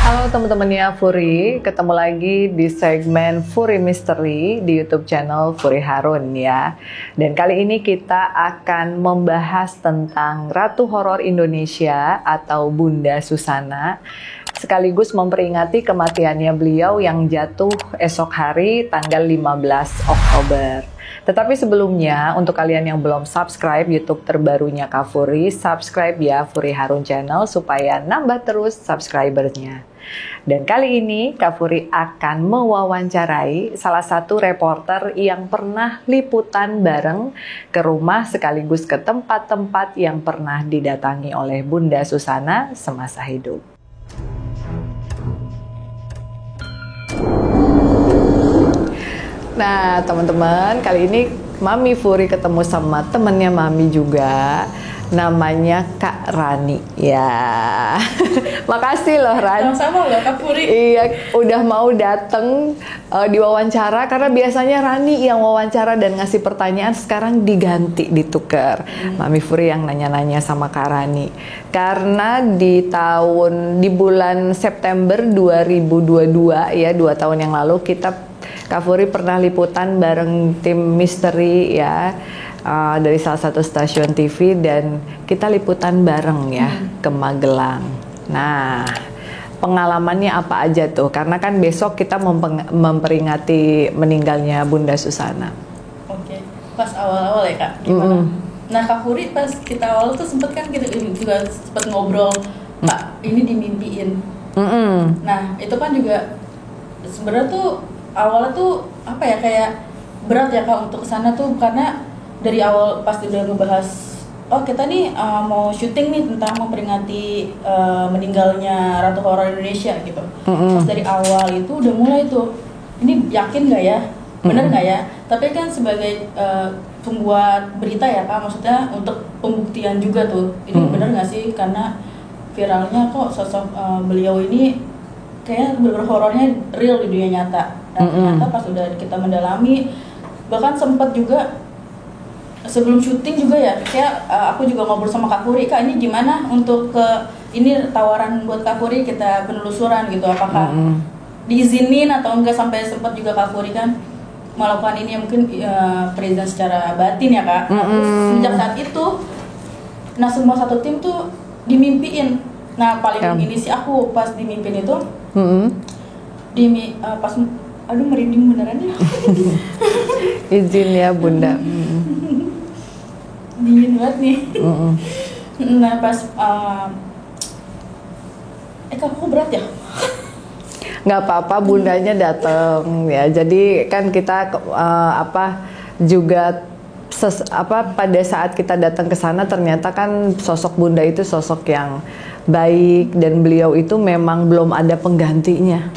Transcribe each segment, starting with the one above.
Halo teman-temannya Furi, ketemu lagi di segmen Furi Mystery di YouTube channel Furi Harun ya. Dan kali ini kita akan membahas tentang Ratu Horor Indonesia atau Bunda Susana, sekaligus memperingati kematiannya beliau yang jatuh esok hari tanggal 15 Oktober. Tetapi sebelumnya, untuk kalian yang belum subscribe YouTube terbarunya Kak Furi, subscribe ya Furi Harun Channel supaya nambah terus subscribernya. Dan kali ini Kak Furi akan mewawancarai salah satu reporter yang pernah liputan bareng ke rumah sekaligus ke tempat-tempat yang pernah didatangi oleh Bunda Susana semasa hidup. Nah teman-teman, kali ini Mami Furi ketemu sama temennya Mami juga, namanya Kak Rani ya. Makasih loh Ran. Sama-sama loh Kak Furi. Iya, udah mau dateng diwawancara, karena biasanya Rani yang wawancara dan ngasih pertanyaan, sekarang diganti, ditukar. Mami Furi yang nanya-nanya sama Kak Rani. Karena di bulan September 2022 ya, 2 tahun yang lalu Kak Furi pernah liputan bareng tim misteri ya, dari salah satu stasiun TV, dan kita liputan bareng ya ke Magelang. Nah, pengalamannya apa aja tuh? Karena kan besok kita memperingati meninggalnya Bunda Susana. Oke, pas awal-awal ya Kak, gimana? Nah Kak Furi pas kita awal tuh sempet kan kita juga sempet ngobrol, Kak ini dimimpiin. Nah itu kan juga sebenarnya tuh awalnya tuh apa ya, kayak berat ya Kak untuk kesana tuh, karena dari awal pasti udah ngebahas, oh kita nih mau syuting nih tentang memperingati meninggalnya Ratu Horor Indonesia gitu. Pas dari awal itu udah mulai tuh, ini yakin nggak ya, bener nggak ya? Tapi kan sebagai pembuat berita ya Kak, maksudnya untuk pembuktian juga tuh, ini bener nggak sih, karena viralnya kok sosok beliau ini kayak bener-bener horornya real di dunia nyata. Dan ternyata pas udah kita mendalami, bahkan sempat juga sebelum syuting juga ya, kayak aku juga ngobrol sama Kak Furi, Kak ini gimana untuk ini tawaran buat Kak Furi kita penelusuran gitu, apakah diizinin atau enggak, sampai sempat juga Kak Furi kan melakukan ini ya, mungkin perizinan secara batin ya Kak. Terus sejak saat itu, nah semua satu tim tuh dimimpiin. Nah paling ini sih aku pas dimimpiin itu, pas aduh merinding beneran ya. Izin ya Bunda. Dingin banget nih. Nah pas kok berat ya? Nggak apa-apa, bundanya datang ya. Jadi kan kita pada saat kita datang ke sana, ternyata kan sosok Bunda itu sosok yang baik, dan beliau itu memang belum ada penggantinya.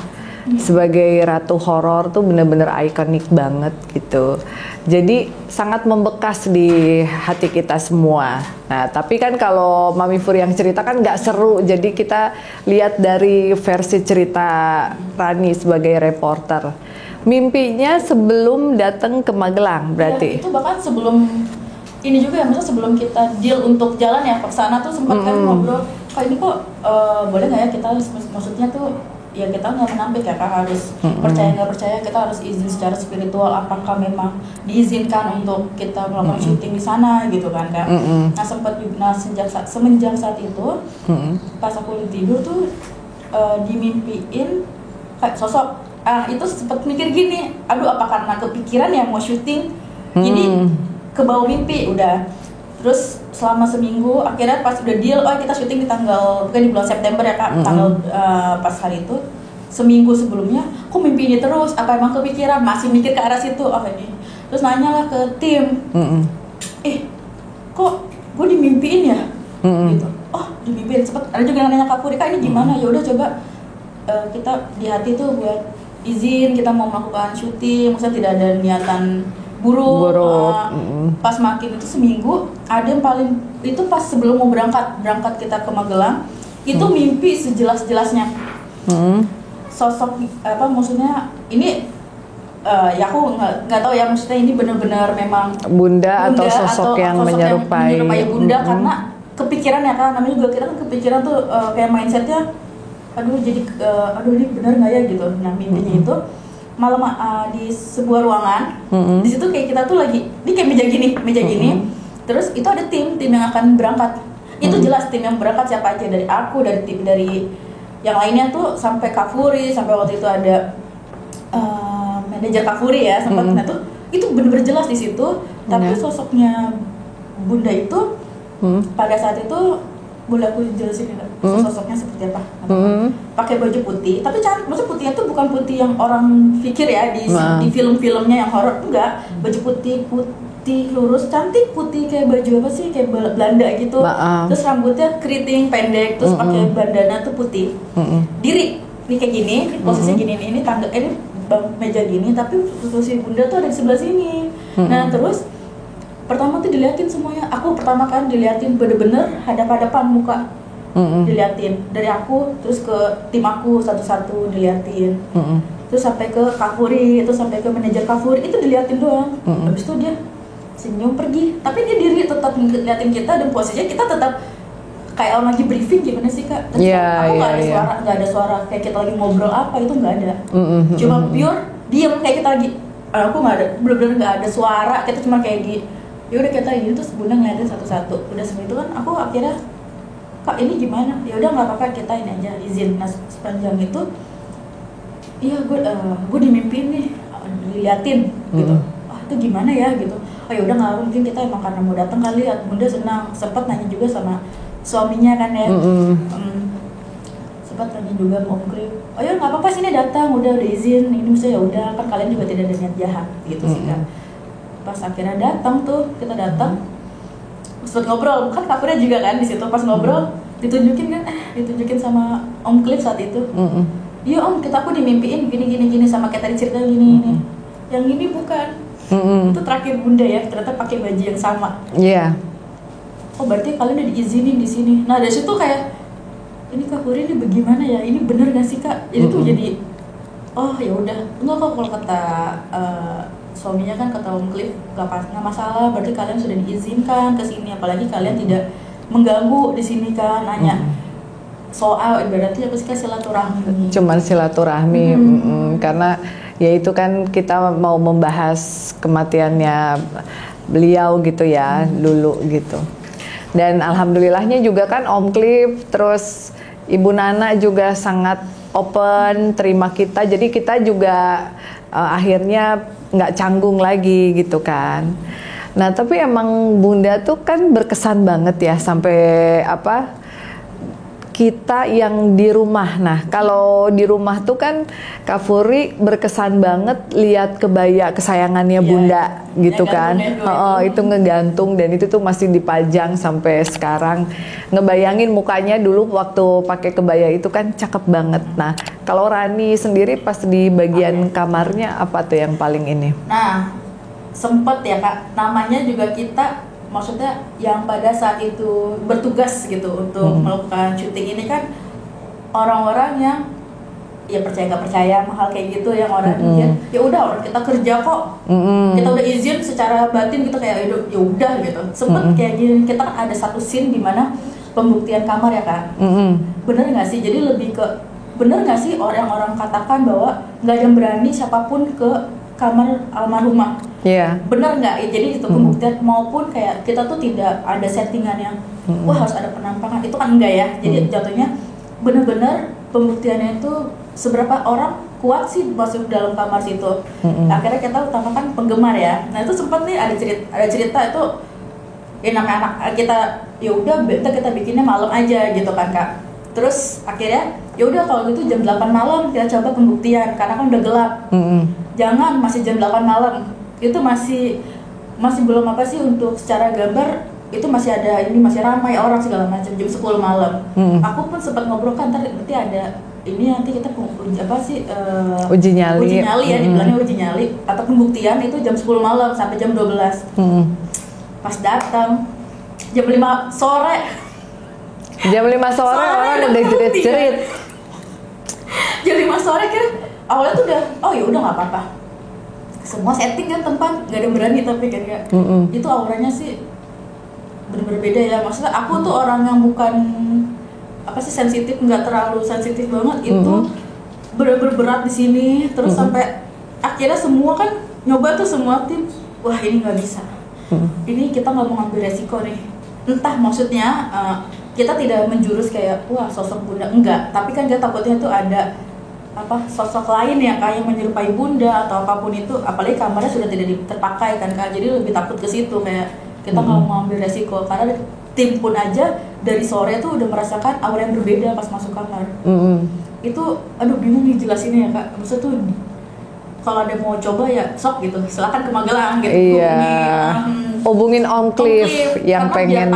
Sebagai Ratu Horor tuh bener-bener ikonik banget gitu. Jadi sangat membekas di hati kita semua. Nah tapi kan kalau Mami Furi yang cerita kan nggak seru, jadi kita lihat dari versi cerita Rani sebagai reporter. Mimpinya sebelum datang ke Magelang berarti? Ya, itu bahkan sebelum ini juga ya, maksudnya sebelum kita deal untuk jalan ya ke sana tuh sempat kan ngobrol, Kak ini kok boleh nggak ya kita, maksudnya tuh ya kita nggak menampik ya Kak, harus percaya nggak percaya, kita harus izin secara spiritual, apakah memang diizinkan untuk kita melakukan syuting di sana gitu kan Kak. Nah sempat juga, semenjak saat itu pas aku tidur tuh dimimpiin kayak sosok, itu sempat mikir gini, aduh apa karena kepikiran ya mau syuting, jadi kebawa mimpi udah. Terus selama seminggu akhirnya pas udah deal, oh kita syuting di bukan di bulan September ya Kak, tanggal pas hari itu seminggu sebelumnya, kok mimpi ini terus, apa emang kepikiran, masih mikir ke arah situ, oh ini. Terus nanya lah ke tim, kok gue dimimpiin ya, gitu. Oh dimimpiin, sempet ada juga yang nanya Kak Furi, Kak ini gimana, ya udah coba kita di hati tuh buat izin, kita mau melakukan syuting, maksudnya tidak ada niatan buruk. Pas makin itu seminggu, ada yang paling itu pas sebelum mau berangkat kita ke Magelang, itu mimpi sejelas-jelasnya. Sosok apa maksudnya ini ya aku nggak tahu ya, maksudnya ini benar-benar memang Bunda atau sosok yang menyerupai Bunda, karena kepikiran ya kan, namanya juga kita kan kepikiran tuh kayak mindsetnya aduh jadi aduh ini benar nggak ya gitu. Nah mimpinya itu malam di sebuah ruangan, di situ kayak kita tuh lagi, ini kayak meja gini, terus itu ada tim yang akan berangkat, itu jelas tim yang berangkat siapa aja, dari aku, dari tim, dari yang lainnya tuh sampai Kak Furi, sampai waktu itu ada manajer Kak Furi ya sempat, nah tuh itu bener-bener jelas di situ, tapi sosoknya Bunda itu pada saat itu boleh aku jelasin nggak sosoknya seperti apa? Pakai baju putih, tapi maksud putihnya tuh bukan putih yang orang pikir ya di film-filmnya yang horor, enggak, baju putih lurus, cantik, putih kayak baju apa sih, kayak Belanda gitu. Terus rambutnya keriting pendek, terus pakai bandana tuh putih. Diri ini kayak gini, posisinya gini, ini tangga, ini meja gini, tapi posisi Bunda tuh ada di sebelah sini. Nah terus pertama tuh diliatin semuanya, aku pertama kan diliatin bener-bener hadap-hadapan muka, diliatin dari aku, terus ke tim aku satu-satu diliatin, terus sampai ke Kak Furi, itu sampai ke manajer Kak Furi, itu diliatin doang. Habis itu dia senyum pergi, tapi dia diri tetap ngeliatin kita, dan posisinya kita tetap kayak orang lagi briefing gimana sih Kak. Aku nggak ada suara kayak kita lagi ngobrol apa, itu nggak ada, cuma pure diem kayak kita lagi, aku nggak ada, bener-bener nggak ada suara, kita cuma kayak gini. Ya udah kita gini, terus Bunda ngeliatin satu-satu. Udah segitu kan aku akhirnya, Kak ini gimana? Ya udah nggak apa-apa, kita ini aja izin. Nah sepanjang itu, iya gue dimimpiin nih, diliatin gitu. Itu gimana ya gitu. Oh ya udah nggak, mungkin kita emang karena mau datang kali ya. Bunda senang, sempat nanya juga sama suaminya kan ya. Sempat nanya juga sama Om Kri. Oh ya nggak apa-apa sini datang, udah izin. Ini maksudnya ya udah, kan kalian juga tidak ada niat jahat gitu sih kan. Pas akhirnya datang tuh, kita datang sempat ngobrol, kan Kak Furi juga kan di situ. Pas ngobrol ditunjukin kan, ditunjukin sama Om Cliff saat itu. Iya Om, aku dimimpiin gini sama kayak tadi cerita gini. Yang ini bukan. Itu terakhir Bunda ya, ternyata pakai baju yang sama. Iya. Oh berarti kalian udah diizinin di sini. Nah dari situ kayak, ini Kak Furi ini bagaimana ya? Ini bener nggak sih Kak? Jadi tuh jadi, oh ya udah, enggak kok kalau kata suaminya kan, kata Om Cliff, nggak masalah, berarti kalian sudah diizinkan ke sini, apalagi kalian tidak mengganggu di sini kan, nanya soal ibaratnya apa sih Kak, silaturahmi. Cuman silaturahmi, karena ya itu kan kita mau membahas kematiannya beliau gitu ya, dulu gitu. Dan alhamdulillahnya juga kan Om Cliff, terus Ibu Nana juga sangat open, terima kita, jadi kita juga akhirnya nggak canggung lagi gitu kan. Nah tapi emang Bunda tuh kan berkesan banget ya, sampai apa, kita yang di rumah. Nah kalau di rumah tuh kan Kak Furi berkesan banget lihat kebaya kesayangannya Bunda gitu kan. Itu ngegantung, dan itu tuh masih dipajang sampai sekarang. Ngebayangin mukanya dulu waktu pakai kebaya itu kan cakep banget. Nah kalau Rani sendiri pas di bagian kamarnya apa tuh yang paling ini? Nah sempet ya Kak, namanya juga kita, maksudnya yang pada saat itu bertugas gitu untuk melakukan syuting ini kan orang-orang yang ya percaya nggak percaya hal kayak gitu, yang orang mikir ya udah orang kita kerja kok, kita udah izin secara batin, kita kayak ya udah gitu. Sempet kayak gini, kita kan ada satu scene di mana pembuktian kamar ya Kak. Bener nggak sih, jadi lebih ke bener nggak sih orang-orang katakan bahwa nggak ada yang berani siapapun ke kamar almarhumah. Bener nggak? Jadi itu pembuktian, maupun kayak kita tuh tidak ada settingan yang wah harus ada penampakan, itu kan enggak ya. Jadi jatuhnya bener-bener pembuktiannya itu seberapa orang kuat sih masuk dalam kamar situ. Akhirnya kita utamakan penggemar ya. Nah itu sempat nih ada cerita itu, ya namanya anak kita, ya udah kita bikinnya malam aja gitu kan Kak. Terus akhirnya ya udah kalau gitu jam 8 malam kita coba pembuktian, karena kan udah gelap. Jangan masih jam 8 malam. Itu masih belum apa sih, untuk secara gambar itu masih ada, ini masih ramai orang segala macam, jam 10 malam. Aku pun sempat ngobrol kan, ntar berarti ada ini nanti kita apa sih uji nyali ya, dibilangnya uji nyali atau pembuktian itu jam 10 malam sampai jam 12. Pas datang jam 5 sore orang udah jerit-jerit. Jam 5 sore kan awalnya tuh udah, oh ya udah nggak apa-apa, semua setting kan tempat, nggak ada yang berani, tapi kan kayak itu auranya sih bener-bener beda ya. Maksudnya aku tuh orang yang bukan apa sih sensitif, nggak terlalu sensitif banget, itu bener-bener berat di sini. Terus sampai akhirnya semua kan nyoba tuh, semua tim, wah ini nggak bisa, ini kita nggak mau ngambil resiko nih. Entah maksudnya kita tidak menjurus kayak wah sosok bunda, enggak, tapi kan kita takutnya tuh ada apa sosok lain yang kayak menyerupai bunda atau apapun itu, apalagi kamarnya sudah tidak terpakai kan Kak, jadi lebih takut ke situ, kayak kita nggak mau ambil resiko. Karena tim pun aja dari sore tuh udah merasakan aura yang berbeda pas masuk kamar. Itu aduh bingung nih jelasinnya ya Kak, maksudnya tuh kalau ada mau coba ya sok gitu, silakan ke Magelang gitu. Iya. Hubungin Om Cliff yang pengen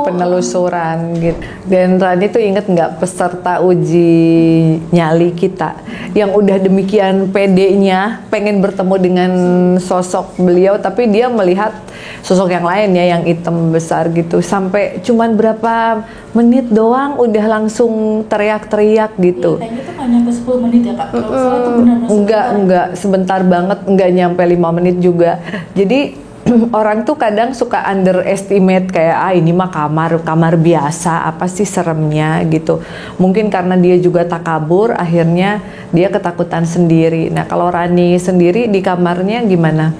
penelusuran gitu. Dan Rani tuh inget nggak peserta uji nyali kita yang udah demikian pedenya pengen bertemu dengan sosok beliau, tapi dia melihat sosok yang lain ya, yang hitam besar gitu, sampai cuman berapa menit doang udah langsung teriak-teriak gitu. Iya, kayaknya tuh nggak nyampe 10 menit ya Kak, kalau salah tuh benar-benar enggak, sebentar banget, enggak nyampe 5 menit juga. Jadi orang tuh kadang suka underestimate kayak ini mah kamar biasa, apa sih seremnya gitu. Mungkin karena dia juga takabur, akhirnya dia ketakutan sendiri. Nah kalau Rani sendiri di kamarnya gimana?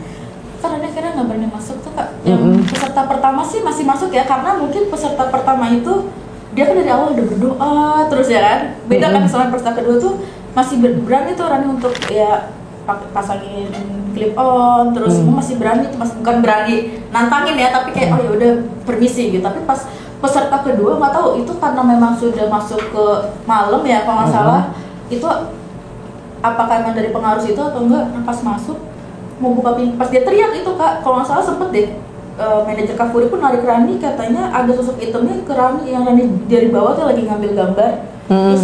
Karena akhirnya nggak berani masuk tuh Kak. Yang peserta pertama sih masih masuk ya, karena mungkin peserta pertama itu dia kan dari awal udah berdoa terus ya kan. Beda kan sama peserta kedua tuh masih berani tuh Rani untuk ya pasangin clip on, terus semua masih berani, masih bukan berani nantangin ya, tapi kayak oh ya udah permisi gitu. Tapi pas peserta kedua nggak tahu itu karena memang sudah masuk ke malam ya kalau nggak salah, itu apakah emang dari pengaruh itu atau enggak, pas masuk mau buka pintu, pas dia teriak itu Kak, kalau nggak salah sempet deh manajer Kak Furi pun narik Rani, katanya ada sosok hitamnya ke Rani, yang Rani dari bawah tuh lagi ngambil gambar, terus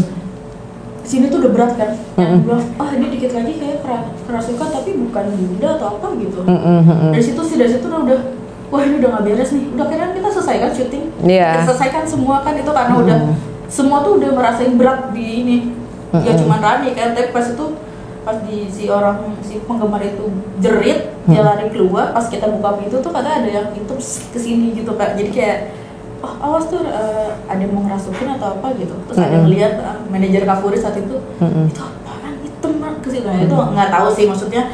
sini tuh udah berat kan, yang bilang ini dikit lagi kayak kerasukan tapi bukan bunda atau apa gitu. Dari situ udah wah ini udah nggak beres nih, udah kira kita selesaikan syuting, kita selesaikan semua kan itu karena udah semua tuh udah merasain berat di ini, ya cuman Rani kan. Tapi pas itu pas si penggemar itu jerit, dia lari keluar, pas kita buka pintu tuh katanya ada yang itu kesini gitu Kak, jadi kayak awas tuh ada yang mau ngerasukin atau apa gitu. Terus ada ngeliat manajer Kak Furi saat itu apaan hitam kesini. Nah itu nggak tahu sih, maksudnya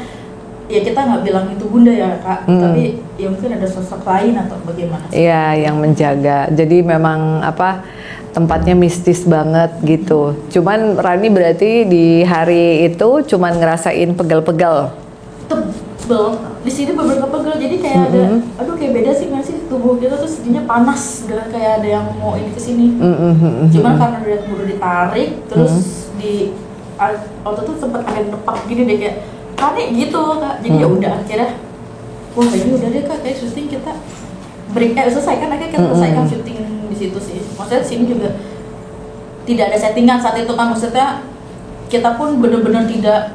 ya kita nggak bilang itu bunda ya Kak, tapi ya mungkin ada sosok lain atau bagaimana sih. Iya, yang menjaga. Jadi memang tempatnya mistis banget gitu. Cuman Rani berarti di hari itu cuman ngerasain pegel-pegel. Tebel. Di sini beberapa pegel, jadi kayak ada kayak beda sih nggak sih tubuh kita tuh jadinya panas, udah kayak ada yang mau ini kesini. Cuman karena udah buru ditarik, terus di waktu itu sempat ada nepak gini deh kayak panik gitu Kak. Jadi ya udah akhirnya wah ini udah deh Kak, kayak syuting kita selesai kan, akhirnya kita selesaikan syuting di situ sih. Maksudnya di sini juga tidak ada settingan saat itu kan, maksudnya kita pun benar-benar tidak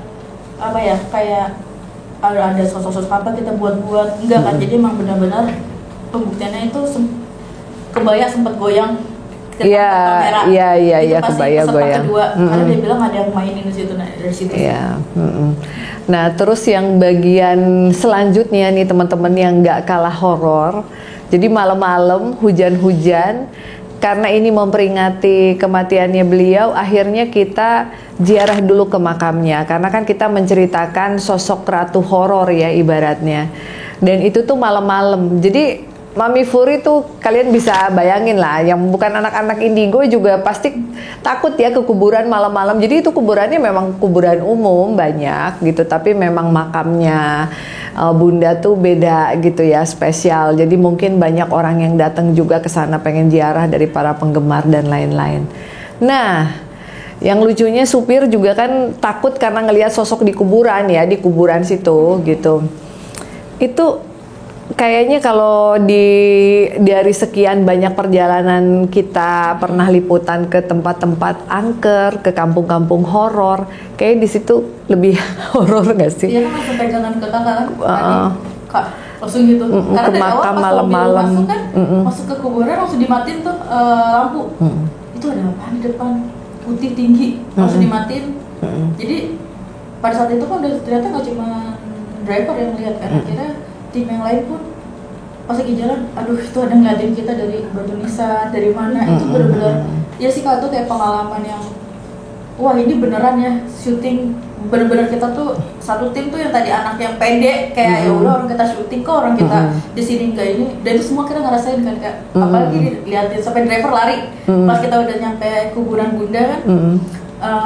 apa ya kayak ada sosok-sosok apa kita buat-buat, enggak kan. Jadi emang benar-benar pembuktiannya itu kebaya sempat goyang kamera. Iya, kebaya goyang. Kedua, karena dia bilang ada yang mainin di situ, dari situ. Iya. Nah, terus yang bagian selanjutnya nih teman-teman yang nggak kalah horor. Jadi malam-malam hujan-hujan, karena ini memperingati kematiannya beliau, akhirnya kita ziarah dulu ke makamnya. Karena kan kita menceritakan sosok ratu horor ya ibaratnya. Dan itu tuh malam-malam. Jadi Mami Furi tuh kalian bisa bayangin lah, yang bukan anak-anak indigo juga pasti takut ya ke kuburan malam-malam. Jadi itu kuburannya memang kuburan umum banyak gitu, tapi memang makamnya Bunda tuh beda gitu ya, spesial. Jadi mungkin banyak orang yang datang juga ke sana pengen ziarah dari para penggemar dan lain-lain. Nah, yang lucunya supir juga kan takut karena ngelihat sosok di kuburan ya, di kuburan situ gitu. Itu kayaknya kalau dari sekian banyak perjalanan kita pernah liputan ke tempat-tempat angker, ke kampung-kampung horor, kayak di situ lebih horor nggak sih? Iya kan langsung pegangan ke kakak kan, Kak langsung gitu. Karena ke makam malam-malam, masuk kan, masuk ke kuburan langsung dimatiin tuh lampu. Itu ada apa di depan putih tinggi, langsung dimatiin. Jadi pada saat itu kan udah ternyata nggak cuma driver yang lihat kan, akhirnya tim yang lain pun pas lagi jalan, aduh itu ada ngeliatin kita dari Batu Nisan, dari mana, itu benar-benar Ya sih Kak, tuh kayak pengalaman yang wah ini beneran ya syuting, bener-bener kita tuh satu tim tuh yang tadi anak yang pede kayak ya udah orang kita syuting kok, orang kita di sini enggak ini, dan itu semua kita ngerasain kan Kak. Apalagi dilihatin sampai driver lari pas kita udah nyampe kuburan Bunda kan,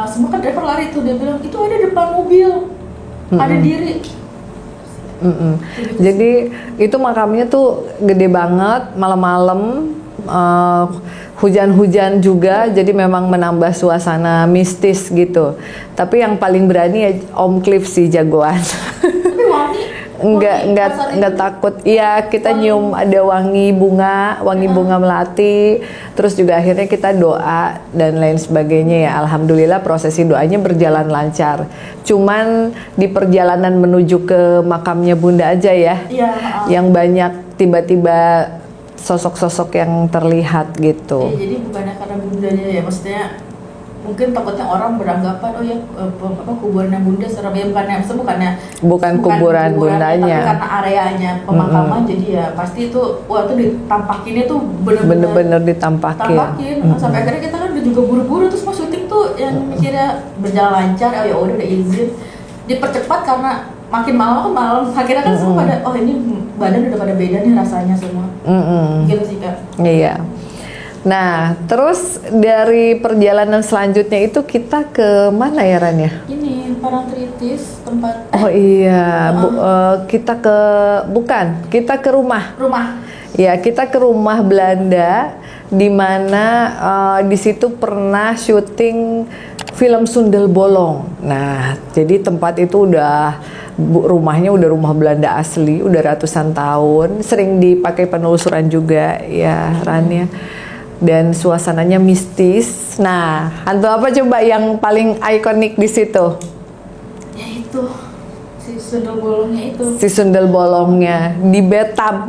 semua kan driver lari tuh, dia bilang itu ada depan mobil, ada diri. Jadi itu makamnya tuh gede banget, malam-malam, hujan-hujan juga, jadi memang menambah suasana mistis gitu. Tapi yang paling berani ya Om Cliff sih, jagoan. Tapi wangi. Enggak takut. Iya, kita nyium ada wangi bunga melati. Terus juga akhirnya kita doa dan lain sebagainya ya. Alhamdulillah prosesi doanya berjalan lancar. Cuman di perjalanan menuju ke makamnya Bunda aja ya. Iya. Yang banyak tiba-tiba sosok-sosok yang terlihat gitu. Ya, jadi bukannya karena Bundanya ya, maksudnya mungkin takutnya orang beranggapan oh ya kuburan Bunda serem ya, bukan kuburan Bundanya, tapi karena areanya pemakaman. Jadi ya pasti itu waktu ditampakinnya tuh bener-bener ditampakin. Sampai akhirnya kita kan udah juga buru-buru, terus mau syuting tuh yang mikirnya berjalan lancar, oh ya udah izin dipercepat karena makin malam akhirnya kan semua pada oh ini badan udah pada beda nih rasanya semua. Gitu sih Kak. Iya. Nah, terus dari perjalanan selanjutnya itu kita ke mana ya Ran ya? Ini Parangtritis tempat. Oh iya, kita ke rumah. Ya, kita ke rumah Belanda, di mana di situ pernah syuting film Sundel Bolong. Nah, jadi tempat itu rumahnya udah rumah Belanda asli, udah ratusan tahun, sering dipakai penelusuran juga ya Ran ya. Dan suasananya mistis. Nah, hantu apa coba yang paling ikonik di situ? Ya itu si Sundel Bolongnya itu. Si Sundel Bolongnya di bathtub.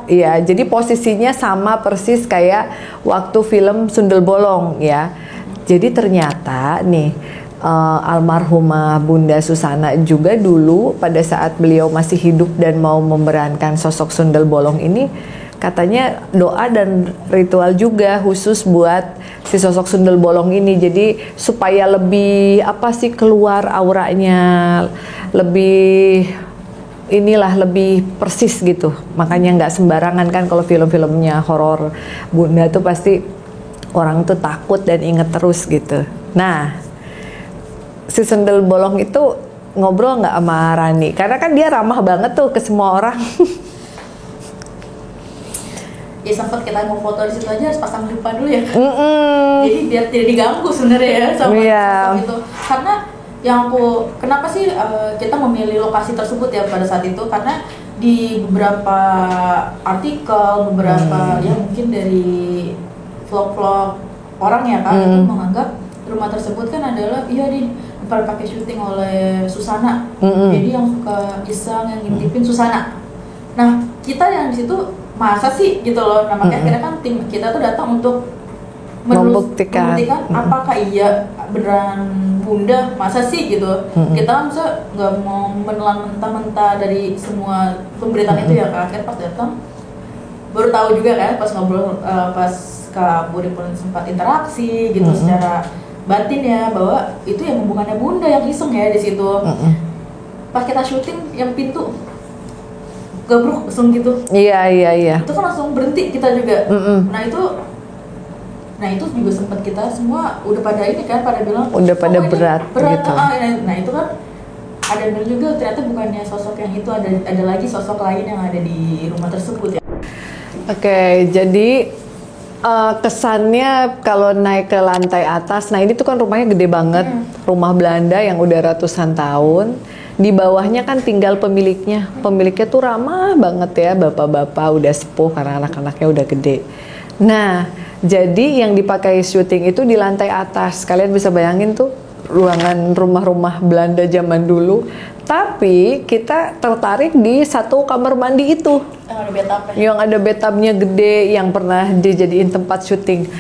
Iya, jadi posisinya sama persis kayak waktu film Sundel Bolong ya. Jadi ternyata nih almarhumah Bunda Susana juga dulu pada saat beliau masih hidup dan mau memerankan sosok Sundel Bolong ini, katanya doa dan ritual juga khusus buat si sosok Sundel Bolong ini. Jadi supaya lebih keluar auranya, lebih lebih persis gitu. Makanya nggak sembarangan kan kalau film-filmnya horor Bunda tuh pasti orang tuh takut dan inget terus gitu. Nah, si Sundel Bolong itu ngobrol nggak sama Rani? Karena kan dia ramah banget tuh ke semua orang. Ya sempat kita mau foto di situ aja harus pasang lupa dulu ya. Jadi biar tidak diganggu sebenarnya ya sama itu. Karena yang kenapa sih kita memilih lokasi tersebut ya pada saat itu, karena di beberapa artikel, ya mungkin dari vlog-vlog orang ya kan, itu menganggap rumah tersebut kan adalah pernah pakai syuting oleh Susana. Jadi yang suka iseng yang ngintipin Susana. Nah, kita yang di situ masa sih gitu loh. Nah, makanya akhirnya kan tim kita tuh datang untuk membuktikan apakah iya beneran Bunda, masa sih gitu. Kita masa nggak mau menelan mentah-mentah dari semua pemberitaan itu ya. Akhirnya pas datang baru tahu juga kan, pas ngobrol pas Kak Budi pun sempat interaksi gitu secara batin ya, bahwa itu yang hubungannya Bunda yang iseng ya di situ. Pas kita syuting yang pintu gabruk langsung gitu. Iya. Itu kan langsung berhenti kita juga. Nah itu juga sempat kita semua udah pada ini kan, pada bilang udah pada berat gitu. Nah itu kan ada benar juga, ternyata bukannya sosok yang itu, ada lagi sosok lain yang ada di rumah tersebut ya. Oke, jadi kesannya kalau naik ke lantai atas, nah ini tuh kan rumahnya gede banget, rumah Belanda yang udah ratusan tahun. Di bawahnya kan tinggal pemiliknya tuh ramah banget ya, bapak-bapak udah sepuh karena anak-anaknya udah gede. Nah, jadi yang dipakai syuting itu di lantai atas. Kalian bisa bayangin tuh ruangan rumah-rumah Belanda zaman dulu. Tapi kita tertarik di satu kamar mandi itu. Yang ada bathtubnya gede, yang pernah dijadiin tempat syuting.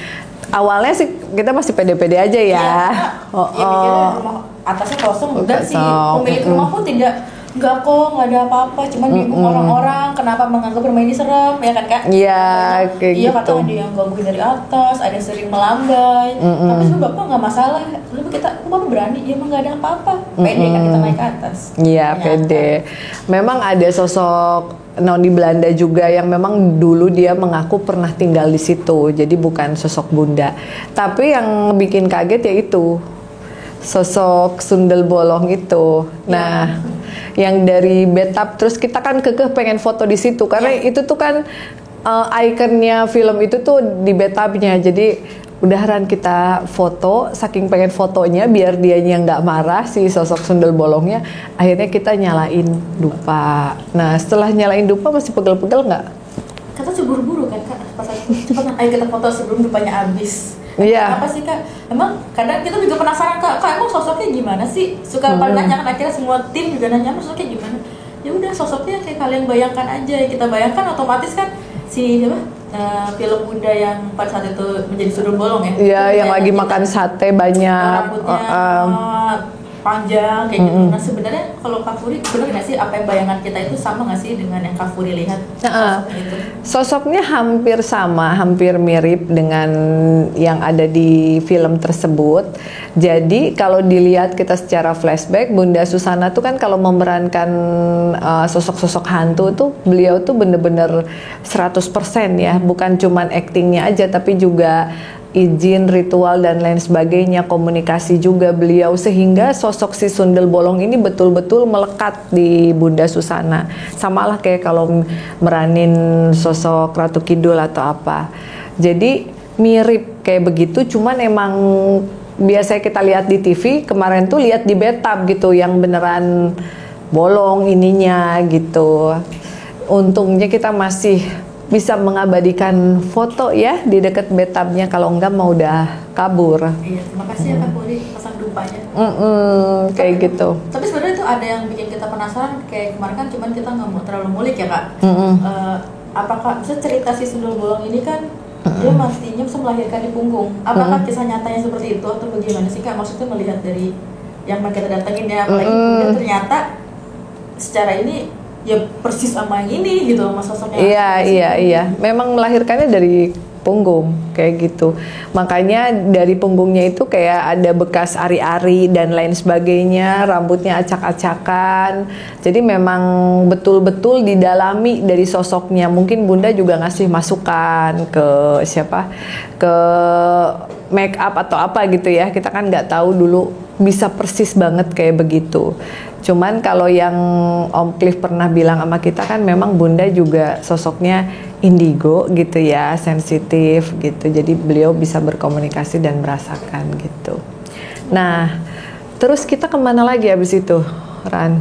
Awalnya sih kita masih pede-pede aja ya. Rumah atasnya kosong, dan si pemilik rumah pun tidak Enggak kok, nggak ada apa-apa, cuman bingung orang-orang kenapa menganggap rumah ini serem, ya kan Kak? Iya, kayak Iya, gitu. kata ada yang gangguin dari atas, ada yang sering melambai. Tapi sebenarnya Bapak nggak masalah. Lalu kok Bapak berani? Ya emang nggak ada apa-apa. Pede kan kita naik ke atas. Iya, pede. Memang ada sosok noni Belanda juga yang memang dulu dia mengaku pernah tinggal di situ. Jadi bukan sosok Bunda. Tapi yang bikin kaget yaitu sosok Sundel Bolong itu. Nah, yang dari bathtub, terus kita kan kekeh pengen foto di situ karena itu tuh kan ikonnya film itu tuh di bathtubnya. Jadi udahan kita foto, saking pengen fotonya biar dianya nggak marah si sosok Sundel Bolongnya. Akhirnya kita nyalain dupa. Nah, setelah nyalain dupa masih pegel-pegel nggak? Kata buru-buru kan Kak, pas cepat ayo kita foto sebelum dupanya habis. Iya. Apa sih Kak? Emang kadang kita juga penasaran Kak emang sosoknya gimana sih? Suka pada nanya, kan akhirnya semua tim juga nanya sosoknya gimana. Ya udah, sosoknya kayak kalian bayangkan aja. Kita bayangkan otomatis kan si siapa? Film Bunda yang pada saat itu menjadi Sundel Bolong ya. Iya, yang lagi makan sate banyak. Rambutnya panjang kayak gitu. Nah sebenarnya kalau Kak Furi benar nggak sih apa yang bayangan kita itu sama nggak sih dengan yang Kak Furi lihat sosoknya itu? Sosoknya hampir sama, hampir mirip dengan yang ada di film tersebut. Jadi kalau dilihat kita secara flashback, Bunda Susana tuh kan kalau memerankan sosok-sosok hantu tuh beliau tuh bener-bener 100% ya, bukan cuman actingnya aja tapi juga izin, ritual dan lain sebagainya, komunikasi juga beliau, sehingga sosok si Sundel Bolong ini betul-betul melekat di Bunda Susana. Samalah kayak kalau meranin sosok Ratu Kidul atau apa. Jadi mirip kayak begitu, cuman emang biasanya kita lihat di TV, kemarin tuh lihat di bathtub gitu yang beneran bolong ininya gitu. Untungnya kita masih bisa mengabadikan foto ya di dekat bathtubnya, kalau enggak mau udah kabur. Iya, terima kasih ya Kak Furi pasang dupanya. Kayak gitu. Tapi sebenarnya itu ada yang bikin kita penasaran, kayak kemarin kan cuman kita nggak mau terlalu ngulik ya Kak. Apakah bisa cerita si Sundel Bolong ini kan dia matinya bisa melahirkan di punggung. Apakah kisah nyatanya seperti itu atau bagaimana sih Kak? Maksudnya melihat dari yang kita datengin ya, apalagi kemudian ternyata secara ini ya persis sama yang ini gitu, sama sosoknya. Iya. Memang melahirkannya dari punggung kayak gitu. Makanya dari punggungnya itu kayak ada bekas ari-ari dan lain sebagainya, rambutnya acak-acakan. Jadi memang betul-betul didalami dari sosoknya. Mungkin Bunda juga ngasih masukan ke siapa, ke make up atau apa gitu ya. Kita kan nggak tahu dulu bisa persis banget kayak begitu. Cuman kalau yang Om Cliff pernah bilang sama kita kan memang Bunda juga sosoknya indigo gitu ya, sensitif gitu. Jadi beliau bisa berkomunikasi dan merasakan gitu. Nah, terus kita kemana lagi abis itu, Ran?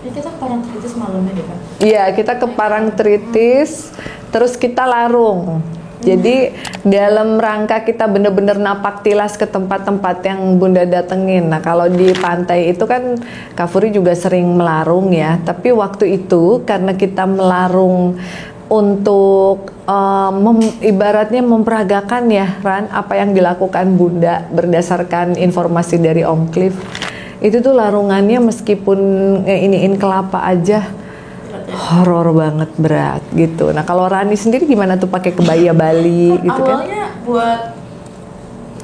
Ya, kita ke Parangtritis malamnya deh Kak. Iya, kita ke Parangtritis, terus kita larung. Jadi dalam rangka kita bener-bener napak tilas ke tempat-tempat yang Bunda datengin. Nah kalau di pantai itu kan Kak Furi juga sering melarung ya. Tapi waktu itu karena kita melarung untuk ibaratnya memperagakan ya Ran, apa yang dilakukan Bunda berdasarkan informasi dari Om Cliff. Itu tuh larungannya meskipun iniin kelapa aja horor banget, berat gitu. Nah kalau Rani sendiri gimana tuh pakai kebaya Bali gitu kan? Awalnya buat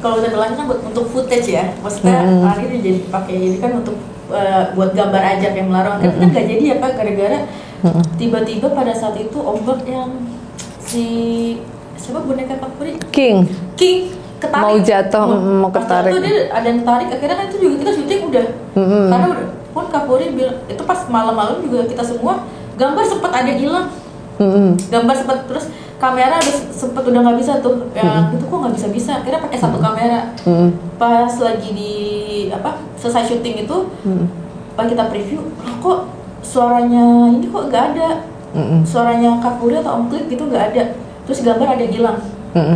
kalau udah bilangnya kan untuk footage ya, maksudnya Rani udah jadi pakai jadi kan untuk buat gambar aja kayak melarang. Kan nggak jadi ya Kak, gara-gara tiba-tiba pada saat itu ombak yang si siapa boneka Kak Furi? King ketarik, mau jatuh, mau ketarik. Itu dia ada yang tarik, akhirnya kan itu juga kita syuting udah. Karena udah pun Kak Furi bilang itu pas malam-malam juga kita semua gambar sempat ada hilang, gambar sempat, terus kamera sempat udah nggak bisa tuh, itu kok nggak bisa, akhirnya pakai satu kamera. Pas lagi di selesai syuting itu, pas kita preview, kok suaranya ini kok nggak ada, suaranya Kak Furi atau Om Cliff gitu nggak ada, terus gambar ada hilang.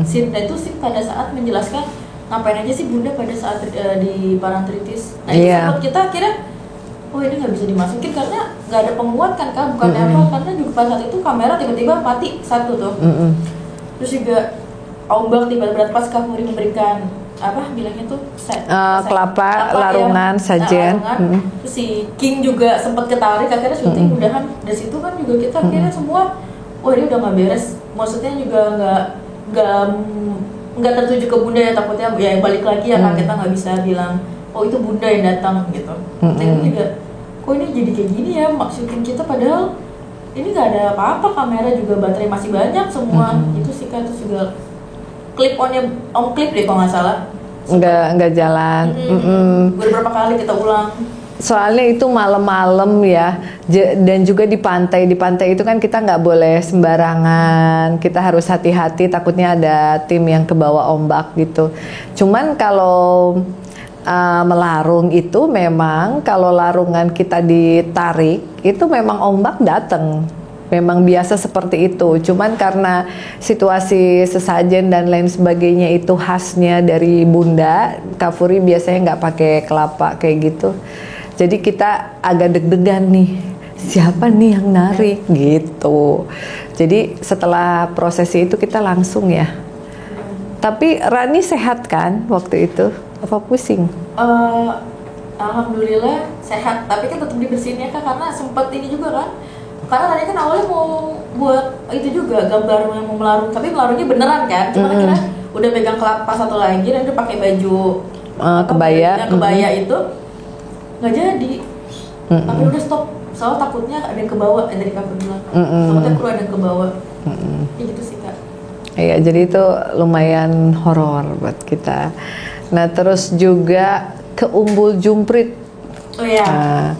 Scene itu sih pada saat menjelaskan ngapain aja sih Bunda pada saat di Parangtritis. Nah itu sempat kita kira oh ini nggak bisa dimasukin karena nggak ada penguat kan Kak, bukan apa, karena juga pada saat itu kamera tiba-tiba mati satu tuh. Terus juga ombak tiba-tiba pas Kak Furi memberikan apa bilangnya tuh kelapa, larungan, sajen. Terus si King juga sempat ketarik, akhirnya syuting udahan dari situ kan juga kita akhirnya semua, wah ini udah nggak beres, maksudnya juga nggak tertuju ke Bunda ya, takutnya ya balik lagi ya kan, kita nggak bisa bilang oh itu Bunda yang datang gitu. Tapi juga kok ini jadi kayak gini ya syuting kita, padahal ini nggak ada apa-apa, kamera juga baterai masih banyak semua. Itu sih kan, terus juga clip clip deh kalau nggak salah, nggak jalan. Beberapa kali kita ulang, soalnya itu malam-malam ya, dan juga di pantai itu kan kita nggak boleh sembarangan, kita harus hati-hati, takutnya ada tim yang kebawa ombak gitu. Cuman kalau melarung itu memang kalau larungan kita ditarik itu memang ombak datang. Memang biasa seperti itu, cuman karena situasi sesajen dan lain sebagainya itu khasnya dari Bunda, Kak Furi biasanya nggak pakai kelapa kayak gitu. Jadi kita agak deg-degan nih, siapa nih yang narik gitu. Jadi setelah prosesi itu kita langsung ya. Tapi Rani sehat kan waktu itu? Apa pusing? Alhamdulillah sehat, tapi kan tetap dibersihin ya Kak, karena sempat ini juga kan. Karena tadi kan awalnya mau buat itu juga gambar yang mau melarung, tapi melarungnya beneran kan, cuma akhirnya udah pegang kelapa satu lagi dan udah pakai baju kebaya itu nggak jadi. Tapi udah stop, soalnya takutnya ada yang kebawa, dari kakak bilang takutnya kru ada yang kebawa. Ya gitu sih Kak. Iya, jadi itu lumayan horor buat kita. Nah terus juga ke Umbul Jumprit. Oh iya. Nah,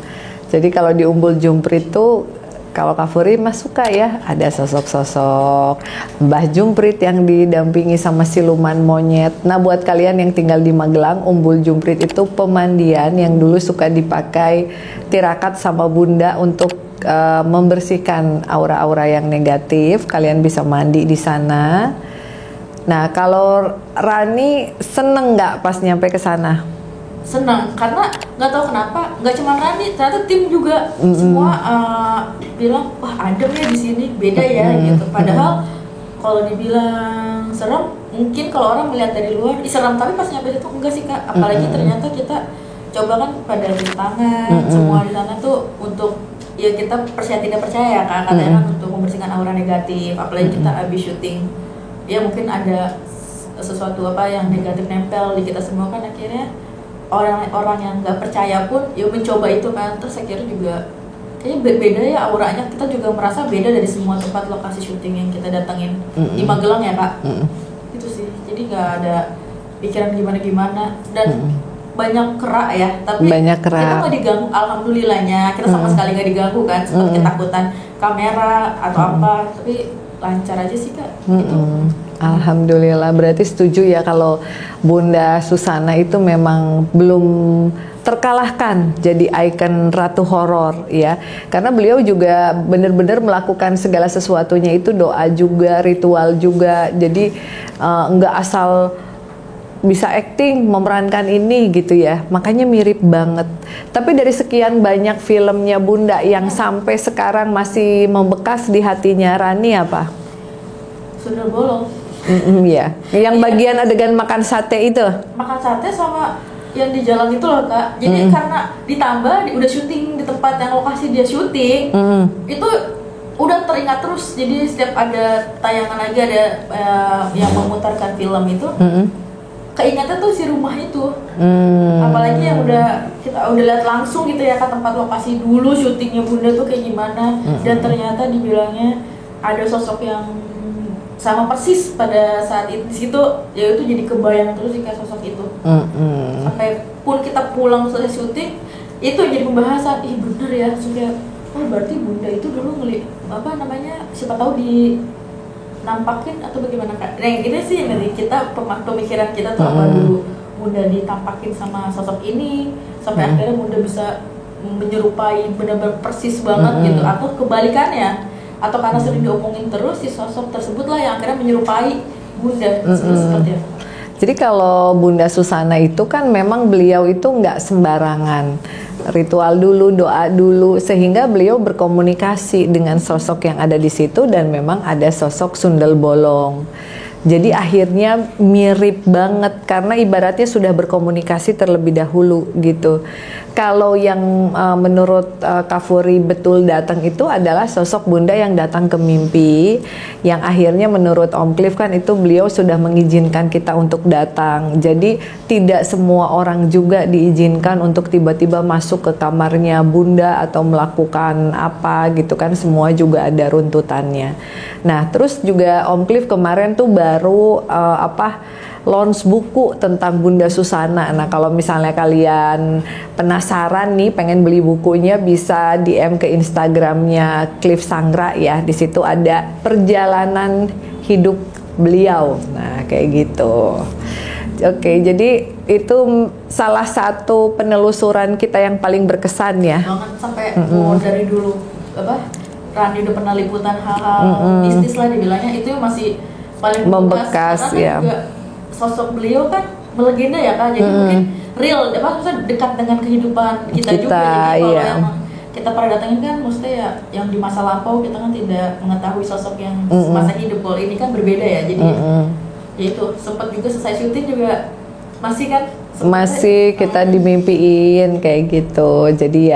jadi kalau di Umbul Jumprit tuh, kalau Kak Furi mah suka ya, ada sosok-sosok Mbah Jumprit yang didampingi sama siluman monyet. Nah buat kalian yang tinggal di Magelang, Umbul Jumprit itu pemandian yang dulu suka dipakai Tirakat sama Bunda untuk membersihkan aura-aura yang negatif. Kalian bisa mandi di sana. Nah kalau Rani seneng nggak pas nyampe ke sana? Senang, karena nggak tahu kenapa, nggak cuma Rani, ternyata tim juga semua bilang wah adem ya di sini, beda ya gitu. Padahal kalau dibilang serem, mungkin kalau orang melihat dari luar serem, tapi pas nyampe situ enggak sih Kak. Apalagi ternyata kita coba kan pada cuci tangan, semua di sana tuh untuk ya kita tidak percaya kan, katanya kan untuk membersihkan aura negatif. Apalagi kita habis syuting, ya mungkin ada sesuatu apa yang negatif nempel di kita semua kan, akhirnya orang-orang yang nggak percaya pun ya mencoba itu kan. Terus akhirnya juga kayaknya beda ya auranya, kita juga merasa beda dari semua tempat lokasi syuting yang kita datengin di Magelang ya Kak. Itu sih, jadi nggak ada pikiran gimana-gimana dan banyak kerak ya, tapi banyak kerak. Kita nggak diganggu, alhamdulillahnya kita sama sekali nggak diganggu kan, seperti ketakutan kamera atau apa, tapi lancar aja sih Kak. Gitu. Alhamdulillah, berarti setuju ya kalau Bunda Susana itu memang belum terkalahkan jadi ikon ratu horor ya, karena beliau juga benar-benar melakukan segala sesuatunya itu doa juga, ritual juga, jadi nggak asal bisa acting memerankan ini gitu ya, makanya mirip banget. Tapi dari sekian banyak filmnya Bunda yang sampai sekarang masih membekas di hatinya Rani apa? Sundel Bolong. Ya, yang bagian adegan makan sate itu. Makan sate sama yang di jalan itu loh Kak. Jadi karena ditambah udah syuting di tempat yang lokasi dia syuting, itu udah teringat terus. Jadi setiap ada tayangan lagi, ada yang memutarkan film itu, keingetnya tuh si rumah itu. Apalagi yang kita udah lihat langsung gitu ya Kak, tempat lokasi dulu syutingnya Bunda tuh kayak gimana. Dan ternyata dibilangnya ada sosok yang sama persis pada saat itu di situ, ya itu jadi kebayang terus sih kayak sosok itu. Sampai pun kita pulang selesai syuting, itu jadi pembahasan, ih bener ya, sudah, oh berarti Bunda itu dulu siapa tahu dinampakin atau bagaimana Kak. Nah gitu sih yang dari kita, pemikiran kita tuh apa dulu Bunda ditampakin sama sosok ini, sampai akhirnya Bunda bisa menyerupai benar-benar persis banget gitu, atau kebalikannya, atau karena sering diomongin terus si sosok tersebut lah yang akhirnya menyerupai Bunda. Seperti apa? Jadi kalau Bunda Susana itu kan memang beliau itu nggak sembarangan, ritual dulu, doa dulu, sehingga beliau berkomunikasi dengan sosok yang ada di situ, dan memang ada sosok Sundel Bolong. Jadi akhirnya mirip banget karena ibaratnya sudah berkomunikasi terlebih dahulu gitu. Kalau yang menurut Kak Furi betul datang itu adalah sosok bunda yang datang ke mimpi, yang akhirnya menurut Om Cliff kan itu beliau sudah mengizinkan kita untuk datang. Jadi tidak semua orang juga diizinkan untuk tiba-tiba masuk ke kamarnya bunda atau melakukan apa gitu kan, semua juga ada runtutannya. Nah terus juga Om Cliff kemarin tuh baru launch buku tentang Bunda Susana. Nah kalau misalnya kalian penasaran nih pengen beli bukunya, bisa DM ke Instagramnya Cliff Sangra ya. Di situ ada perjalanan hidup beliau. Nah kayak gitu. Oke, jadi itu salah satu penelusuran kita yang paling berkesan ya. Banget sampai dari dulu Rani udah pernah liputan hal-hal bisnis lah dibilangnya, itu masih paling membekas ya. Juga sosok beliau kan melegenda ya Kak, jadi mungkin real, maksudnya dekat dengan kehidupan kita juga. Jadi kalau yang kita pernah datangin kan, maksudnya ya yang di masa lampau kita kan tidak mengetahui sosok yang masa hidup. Kalau ini kan berbeda ya, jadi ya itu sempat juga selesai syuting juga masih kan masih kita dimimpiin kayak gitu. Jadi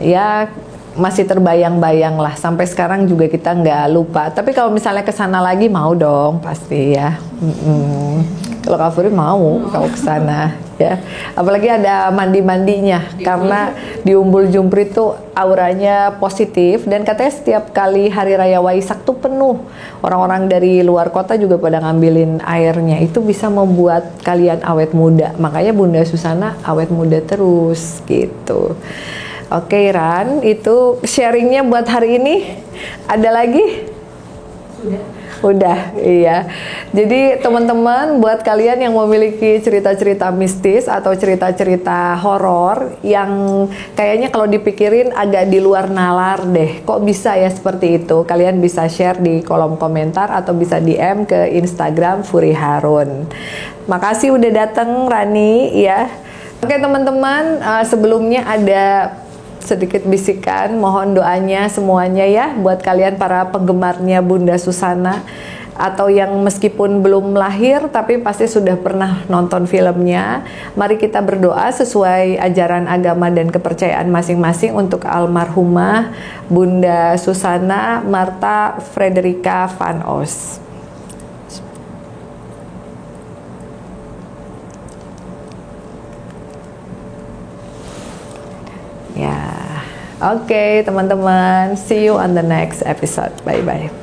ya masih terbayang-bayang lah, sampai sekarang juga kita nggak lupa. Tapi kalau misalnya kesana lagi mau dong pasti ya. Kalau Kak Furi mau kalau kesana ya, apalagi ada mandi-mandinya karena di Umbul Jumprit tuh auranya positif, dan katanya setiap kali Hari Raya Waisak tuh penuh, orang-orang dari luar kota juga pada ngambilin airnya. Itu bisa membuat kalian awet muda, makanya Bunda Susana awet muda terus gitu. Oke Ran, itu sharingnya buat hari ini. Ada lagi? Udah, iya. Jadi teman-teman, buat kalian yang memiliki cerita-cerita mistis atau cerita-cerita horor yang kayaknya kalau dipikirin agak di luar nalar deh, kok bisa ya seperti itu, kalian bisa share di kolom komentar atau bisa DM ke Instagram Furi Harun. Makasih udah datang Rani ya. Oke teman-teman, sebelumnya ada sedikit bisikan, mohon doanya semuanya ya buat kalian para penggemarnya Bunda Susana, atau yang meskipun belum lahir tapi pasti sudah pernah nonton filmnya. Mari kita berdoa sesuai ajaran agama dan kepercayaan masing-masing untuk almarhumah Bunda Susana Martha Frederika van Os. Ya, oke teman-teman, see you on the next episode. Bye-bye.